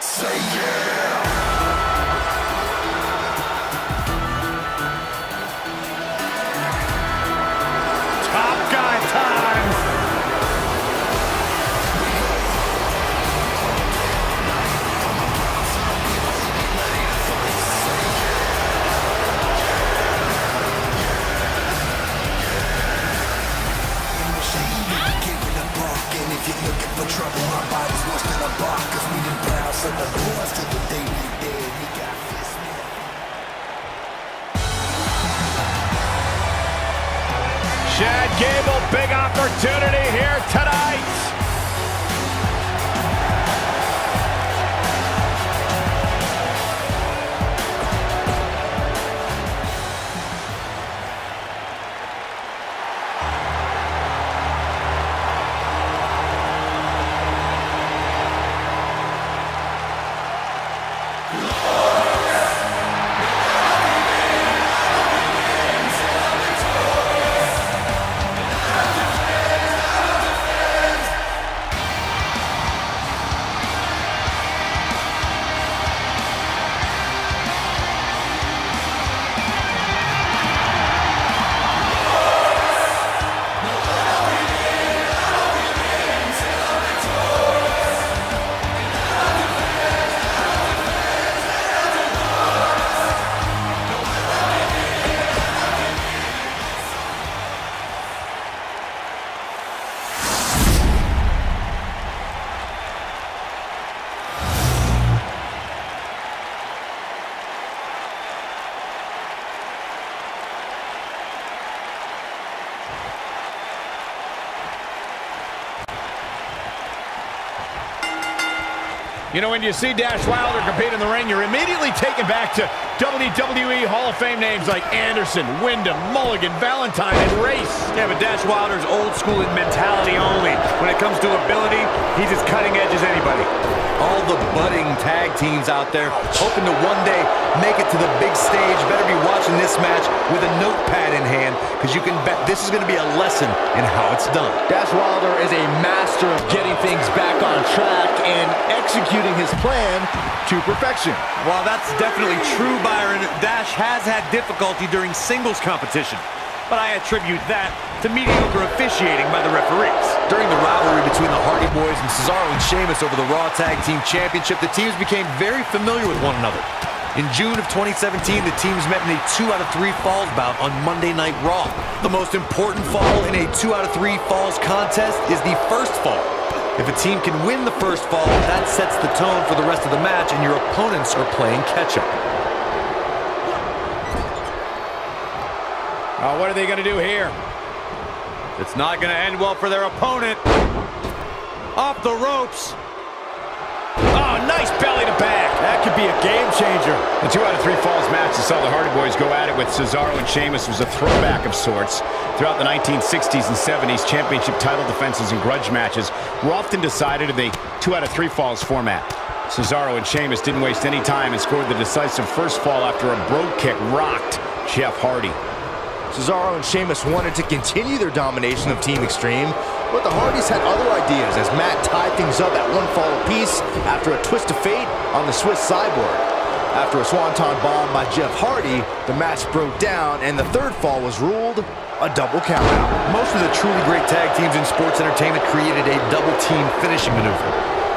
Say yeah. Top guy time. If you're looking for trouble, my body's worse than a bar, 'cause we done bounce at the boys till the day we dead. We got fist. Chad Gable, big opportunity here tonight. You know, when you see Uylder compete in the ring, you're immediately taken back to WWE Hall of Fame names like Anderson, Wyndham, Mulligan, Valentine, and Race. Yeah, but Uylder's old school in mentality only. When it comes to ability, he's as cutting edge as anybody. All the budding tag teams out there hoping to one day make it to the big stage better be watching this match with a notepad in hand, because you can bet this is going to be a lesson in how it's done. Uylder is a master of getting things back on track and executing his plan to perfection. While that's definitely true, Byron, Dash has had difficulty during singles competition, but I attribute that to mediocre officiating by the referees. During the rivalry between the Hardy Boys and Cesaro and Sheamus over the Raw Tag Team Championship, the teams became very familiar with one another. In June of 2017, the teams met in a 2 out of 3 falls bout on Monday Night Raw. The most important fall in a 2 out of 3 falls contest is the first fall. If a team can win the first fall, that sets the tone for the rest of the match, and your opponents are playing catch-up. What are they going to do here? It's not going to end well for their opponent. Off the ropes. Oh, nice belly to back. That could be a game changer. The 2 out of 3 falls match that saw the Hardy Boys go at it with Cesaro and Sheamus was a throwback of sorts. Throughout the 1960s and 70s, championship title defenses and grudge matches were often decided in the 2 out of 3 falls format. Cesaro and Sheamus didn't waste any time and scored the decisive first fall after a brogue kick rocked Jeff Hardy. Cesaro and Sheamus wanted to continue their domination of Team Extreme, but the Hardys had other ideas as Matt tied things up at 1 fall apiece after a twist of fate on the Swiss Cyborg. After a swanton bomb by Jeff Hardy, the match broke down and the 3rd fall was ruled a double countout. Most of the truly great tag teams in sports entertainment created a double team finishing maneuver.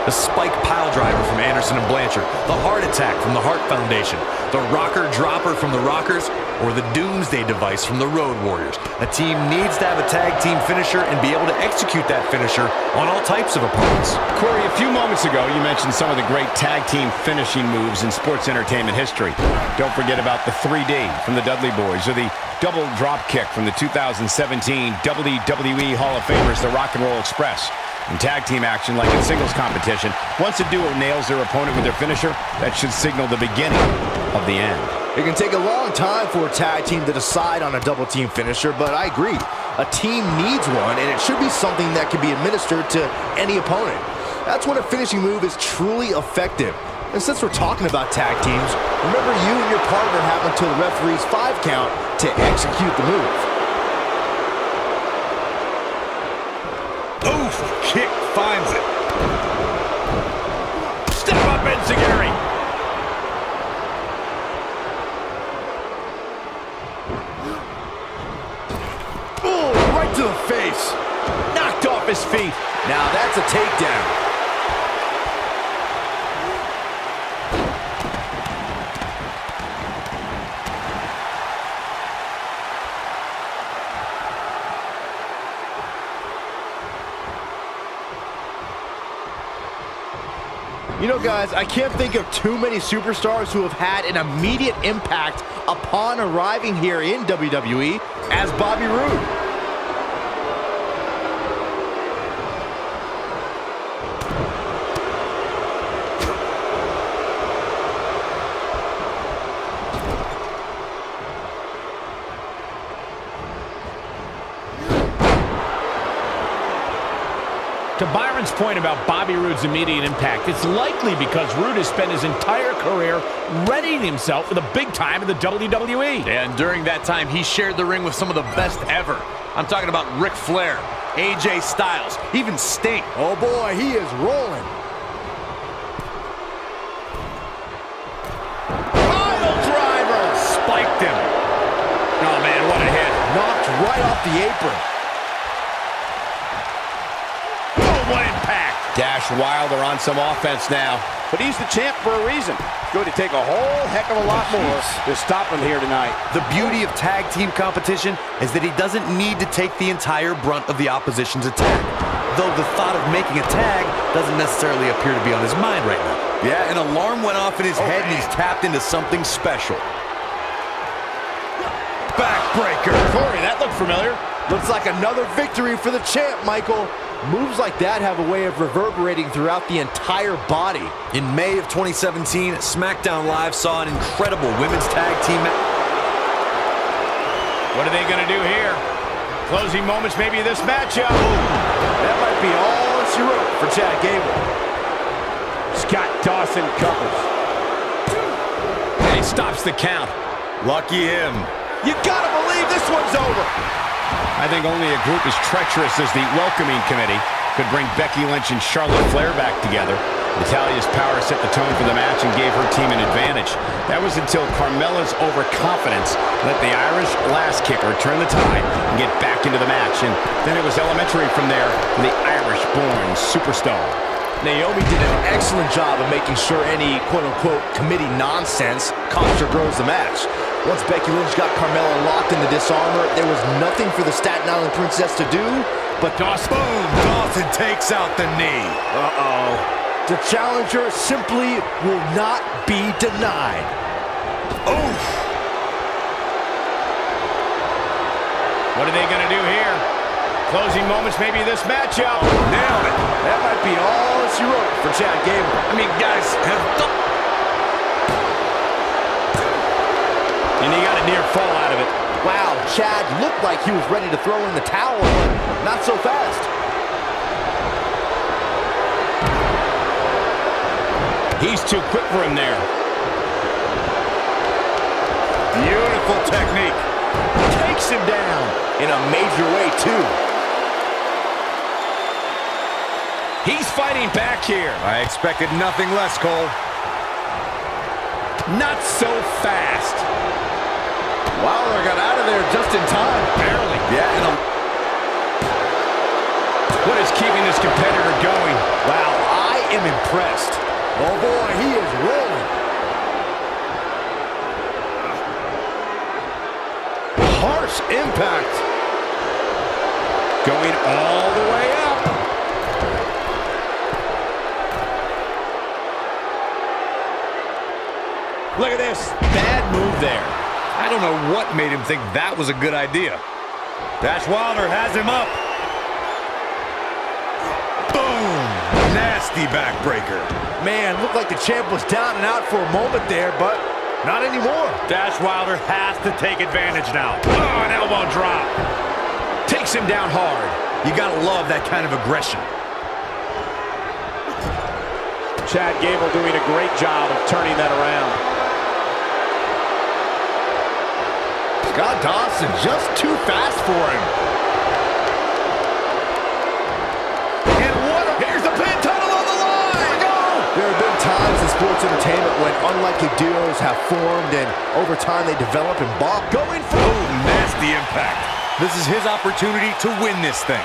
The spike pile driver from Anderson and Blanchard, the heart attack from the Hart Foundation, the rocker dropper from the Rockers, or the Doomsday device from the Road Warriors. A team needs to have a tag team finisher and be able to execute that finisher on all types of opponents. Corey, a few moments ago, you mentioned some of the great tag team finishing moves in sports entertainment history. Don't forget about the 3D from the Dudley Boys, or the double drop kick from the 2017 WWE Hall of Famers, the Rock and Roll Express. In tag team action, like in singles competition, once a duo nails their opponent with their finisher, that should signal the beginning of the end. It can take a long time for a tag team to decide on a double team finisher, but I agree. A team needs one, and it should be something that can be administered to any opponent. That's when a finishing move is truly effective. And since we're talking about tag teams, remember you and your partner have until the referee's 5 count to execute the move. Oof! Kick finds it. Step up and enziguri. Oh, right to the face. Knocked off his feet. Now that's a takedown. You know, guys, I can't think of too many superstars who have had an immediate impact upon arriving here in WWE as Bobby Roode. To Byron's point about Bobby Roode's immediate impact, it's likely because Roode has spent his entire career readying himself for the big time in the WWE. And during that time, he shared the ring with some of the best ever. I'm talking about Ric Flair, AJ Styles, even Sting. Oh boy, he is rolling. Pile driver! Spiked him. Oh man, what a hit. Knocked right off the apron. What impact! Dash Wilder on some offense now. But he's the champ for a reason. It's going to take a whole heck of a lot more to stop him here tonight. The beauty of tag team competition is that he doesn't need to take the entire brunt of the opposition's attack. Though the thought of making a tag doesn't necessarily appear to be on his mind right now. Yeah, an alarm went off in his head and he's tapped into something special. Backbreaker. Corey, that looked familiar. Looks like another victory for the champ, Michael. Moves like that have a way of reverberating throughout the entire body. In May of 2017, SmackDown Live saw an incredible women's tag team match. What are they going to do here? Closing moments, maybe this matchup. That might be all she wrote for Chad Gable. Scott Dawson covers. And he stops the count. Lucky him. You gotta believe this one's over. I think only a group as treacherous as the Welcoming Committee could bring Becky Lynch and Charlotte Flair back together. Natalya's power set the tone for the match and gave her team an advantage. That was until Carmella's overconfidence let the Irish lass kicker turn the tide and get back into the match. And then it was elementary from there for the Irish-born superstar. Naomi did an excellent job of making sure any quote-unquote committee nonsense cost or grows the match. Once Becky Lynch got Carmella locked in the disarmor, there was nothing for the Staten Island Princess to do, but Dawson. Boom! Dawson takes out the knee. Uh-oh. The challenger simply will not be denied. Oof! What are they going to do here? Closing moments, maybe this matchup. Nailed it. That might be all she wrote for Chad Gable. I mean, guys have... And he got a near fall out of it. Wow, Chad looked like he was ready to throw in the towel, but not so fast. He's too quick for him there. Beautiful technique. Takes him down in a major way, too. He's fighting back here. I expected nothing less, Cole. Not so fast. Wilder got out of there just in time. Barely. Yeah, What is keeping this competitor going? Wow, I am impressed. Oh boy, he is rolling. Harsh impact. Going all the way up. Look at this. Bad move there. I don't know what made him think that was a good idea. Dash Wilder has him up. Boom! Nasty backbreaker. Man, looked like the champ was down and out for a moment there, but not anymore. Dash Wilder has to take advantage now. Oh, an elbow drop. Takes him down hard. You gotta love that kind of aggression. Chad Gable doing a great job of turning that around. Scott Dawson just too fast for him. And what a... Here's the pin tunnel on the line! There have been times this sports entertainment when unlikely duos have formed and over time they develop and bond. Going for nasty impact. This is his opportunity to win this thing.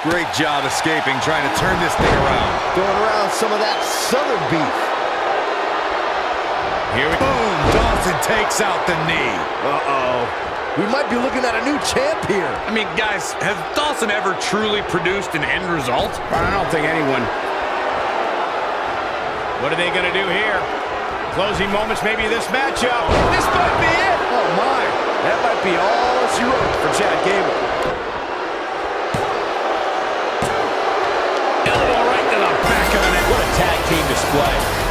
Great job escaping, trying to turn this thing around. Throwing around some of that southern beef. Here we go. Boom! Douson takes out the knee. Uh-oh. We might be looking at a new champ here. I mean, guys, has Douson ever truly produced an end result? I don't think anyone. What are they going to do here? Closing moments, maybe this matchup. This might be it. Oh, my. That might be all she wrote for Chad Gable. Elbow right to the back of the neck. What a tag team display.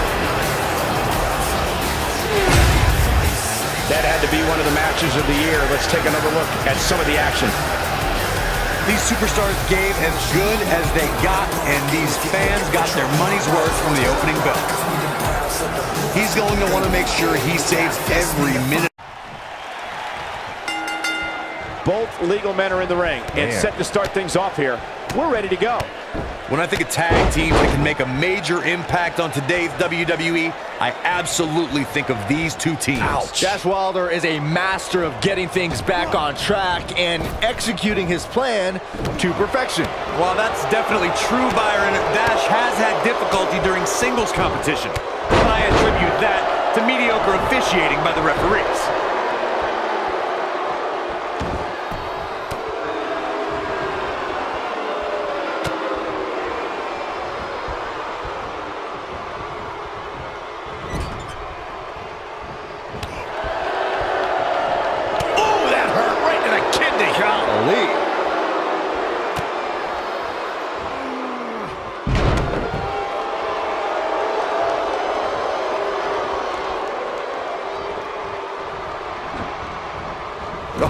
That had to be one of the matches of the year. Let's take another look at some of the action. These superstars gave as good as they got, and these fans got their money's worth from the opening bell. He's going to want to make sure he saves every minute. Both legal men are in the ring and set to start things off here. We're ready to go. When I think of tag teams that can make a major impact on today's WWE, I absolutely think of these two teams. Ouch. Dash Wilder is a master of getting things back on track and executing his plan to perfection. While that's definitely true, Byron, Dash has had difficulty during singles competition. But I attribute that to mediocre officiating by the referees.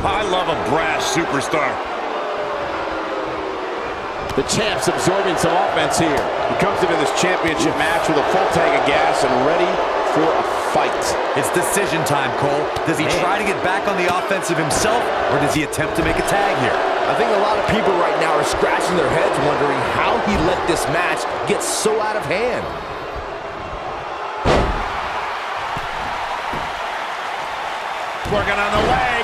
I love a brash superstar. The champ's absorbing some offense here. He comes into this championship match with a full tank of gas and ready for a fight. It's decision time, Cole. Does he try to get back on the offensive himself, or does he attempt to make a tag here? I think a lot of people right now are scratching their heads wondering how he let this match get so out of hand. Working on the leg.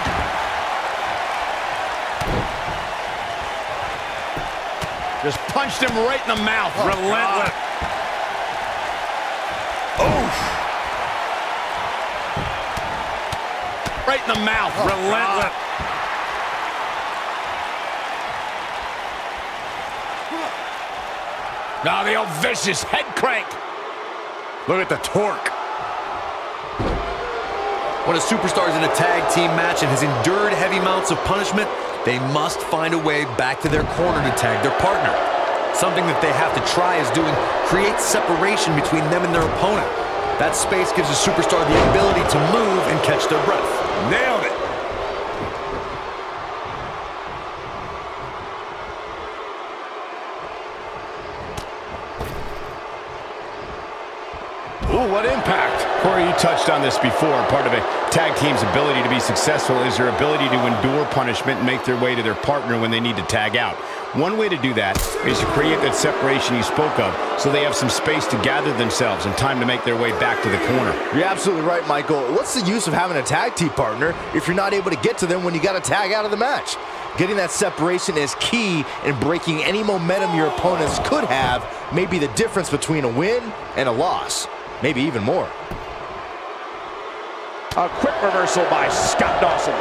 Just punched him right in the mouth. Relentless. Oof. Right in the mouth. Relentless. Now the old vicious head crank. Look at the torque. When a superstar is in a tag team match and has endured heavy amounts of punishment, they must find a way back to their corner to tag their partner. Something that they have to try is doing create separation between them and their opponent. That space gives a superstar the ability to move and catch their breath. Nailed it. Ooh, what impact. Corey, you touched on this before. Part of a tag team's ability to be successful is their ability to endure punishment and make their way to their partner when they need to tag out. One way to do that is to create that separation you spoke of so they have some space to gather themselves and time to make their way back to the corner. You're absolutely right, Michael. What's the use of having a tag team partner if you're not able to get to them when you got to tag out of the match? Getting that separation is key in breaking any momentum your opponents could have, may be the difference between a win and a loss. Maybe even more. A quick reversal by Scott Douson.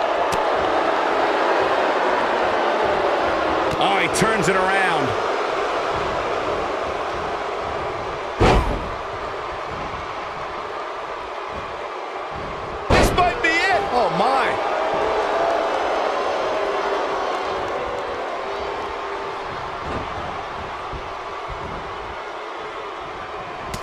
Oh, he turns it around. This might be it. Oh, my.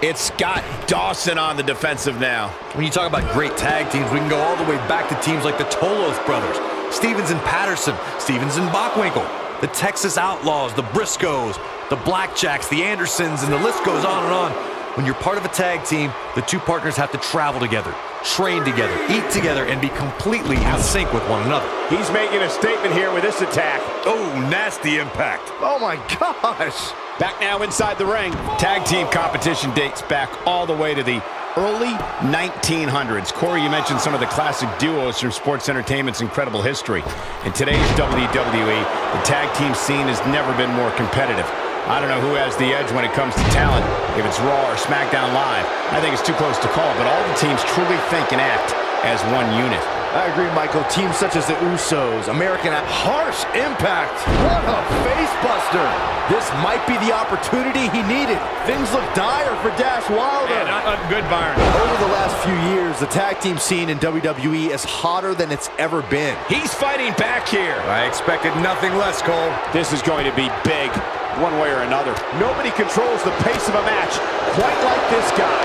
It's Scott Douson on the defensive now. When you talk about great tag teams, we can go all the way back to teams like the Tolos brothers, Stevens and Patterson, Stevens and Bockwinkel, the Texas Outlaws, the Briscoes, the Blackjacks, the Andersons, and the list goes on and on. When you're part of a tag team, the two partners have to travel together, train together, eat together, and be completely in sync with one another. He's making a statement here with this attack. Oh, nasty impact. Oh my gosh. Back now inside the ring. Tag team competition dates back all the way to the early 1900s. Corey, you mentioned some of the classic duos from sports entertainment's incredible history. In today's WWE, the tag team scene has never been more competitive. I don't know who has the edge when it comes to talent, if it's Raw or SmackDown Live. I think it's too close to call, but all the teams truly think and act as one unit. I agree, Michael. Teams such as the Usos, American... Harsh impact. What a face-buster. This might be the opportunity he needed. Things look dire for Uylder. Yeah, not good, Byron. Over the last few years, the tag team scene in WWE is hotter than it's ever been. He's fighting back here. I expected nothing less, Cole. This is going to be big, one way or another. Nobody controls the pace of a match quite like this guy.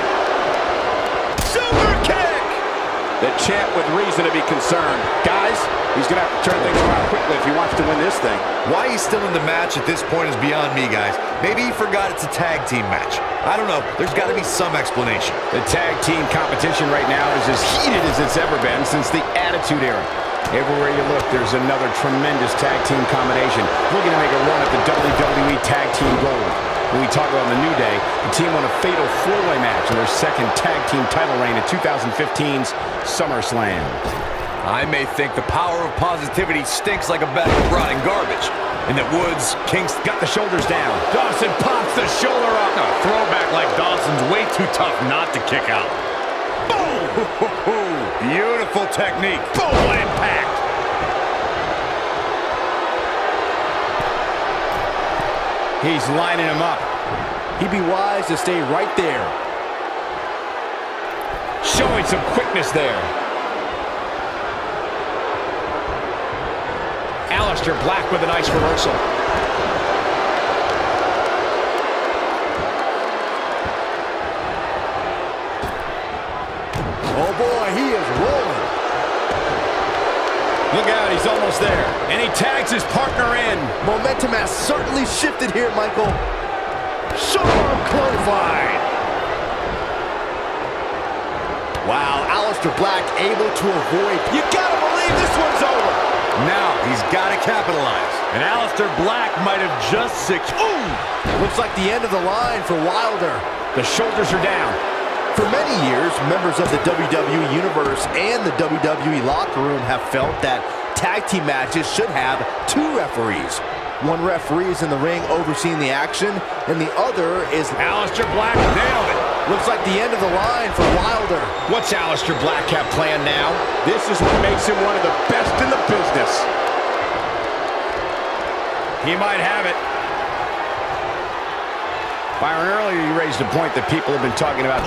Super kick! The champ with reason to be concerned. Guys, he's going to have to turn things around quickly if he wants to win this thing. Why he's still in the match at this point is beyond me, guys. Maybe he forgot it's a tag team match. I don't know. There's got to be some explanation. The tag team competition right now is as heated as it's ever been since the Attitude Era. Everywhere you look, there's another tremendous tag team combination looking to make a run at the WWE Tag Team Gold. When we talk about the New Day, the team won a fatal four-way match in their second tag team title reign at 2015's SummerSlam. I may think the power of positivity stinks like a bag of rotting garbage, and that Woods, Kingston... Got the shoulders down. Dawson pops the shoulder up. A throwback like Dawson's way too tough not to kick out. Boom! Beautiful technique. Boom! Impact. He's lining him up. He'd be wise to stay right there. Showing some quickness there. Alister Black with a nice reversal. Oh boy, he is rolling. Look out, he's almost there. And he tags his partner in. Momentum has certainly shifted here, Michael. Sharp clothesline. Wow, Alister Black able to avoid. You gotta believe this one's over. Now he's got to capitalize. And Alister Black might have just Looks like the end of the line for Uylder. The shoulders are down. For many years, members of the WWE Universe and the WWE locker room have felt that tag team matches should have two referees. One referee is in the ring overseeing the action, and the other is... Alister Black nailed it. Looks like the end of the line for Uylder. What's Alister Black have planned now? This is what makes him one of the best in the business. He might have it. Byron, earlier you raised a point that people have been talking about.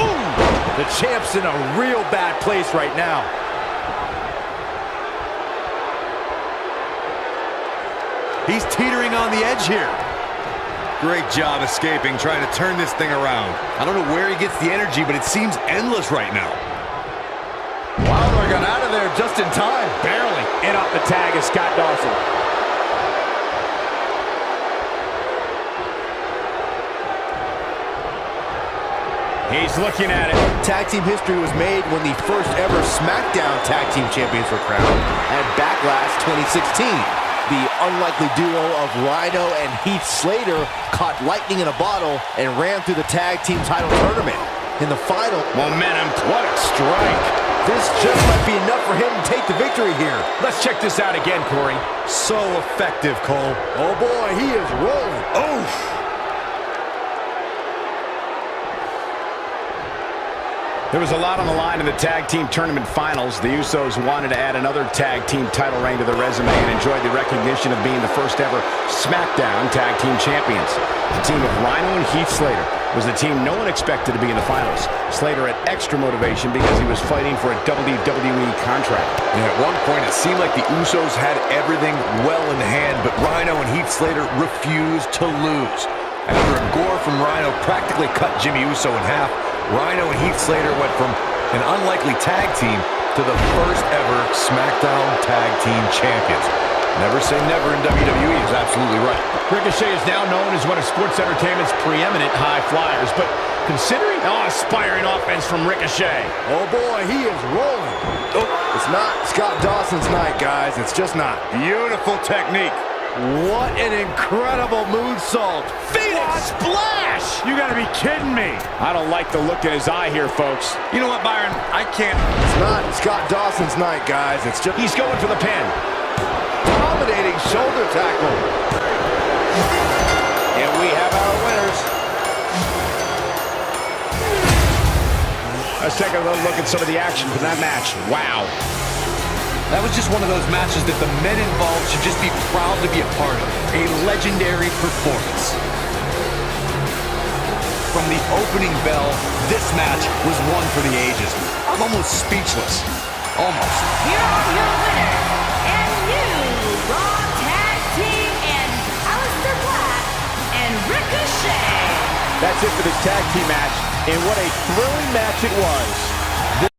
The champ's in a real bad place right now. He's teetering on the edge here. Great job escaping, trying to turn this thing around. I don't know where he gets the energy, but it seems endless right now. Uylder got out of there just in time. Barely. In off the tag is Scott Douson. He's looking at it. Tag team history was made when the first ever SmackDown Tag Team Champions were crowned at Backlash 2016. The unlikely duo of Rhino and Heath Slater caught lightning in a bottle and ran through the tag team title tournament. In the final, Momentum. What a strike. this just might be enough for him to take the victory here. Let's check this out again, Corey. So effective, Cole. Oh boy, he is rolling. Oof! There was a lot on the line in the tag team tournament finals. The Usos wanted to add another tag team title reign to their resume and enjoyed the recognition of being the first ever SmackDown Tag Team Champions. The team of Rhino and Heath Slater was the team no one expected to be in the finals. Slater had extra motivation because he was fighting for a WWE contract. And at one point, it seemed like the Usos had everything well in hand, but Rhino and Heath Slater refused to lose. After a gore from Rhino practically cut Jimmy Uso in half, Rhino and Heath Slater went from an unlikely tag team to the first ever SmackDown Tag Team Champions. Never say never in WWE is absolutely right. Ricochet is now known as one of sports entertainment's preeminent high flyers, but considering aspiring offense from Ricochet. Oh boy, he is rolling. Oh, it's not Scott Dawson's night, guys. It's just not. Beautiful technique. What an incredible moonsault. Phoenix splash! You gotta be kidding me. I don't like the look in his eye here, folks. You know what, Byron? I can't. It's not Scott Dawson's night, guys. It's just... He's going for the pin. Dominating shoulder tackle. And we have our winners. Let's take a little look at some of the action from that match. Wow. That was just one of those matches that the men involved should just be proud to be a part of. A legendary performance. From the opening bell, this match was one for the ages. I'm almost speechless. Almost. Here are your winners and new Raw Tag Team and Alister Black and Ricochet. That's it for this tag team match, and what a thrilling match it was.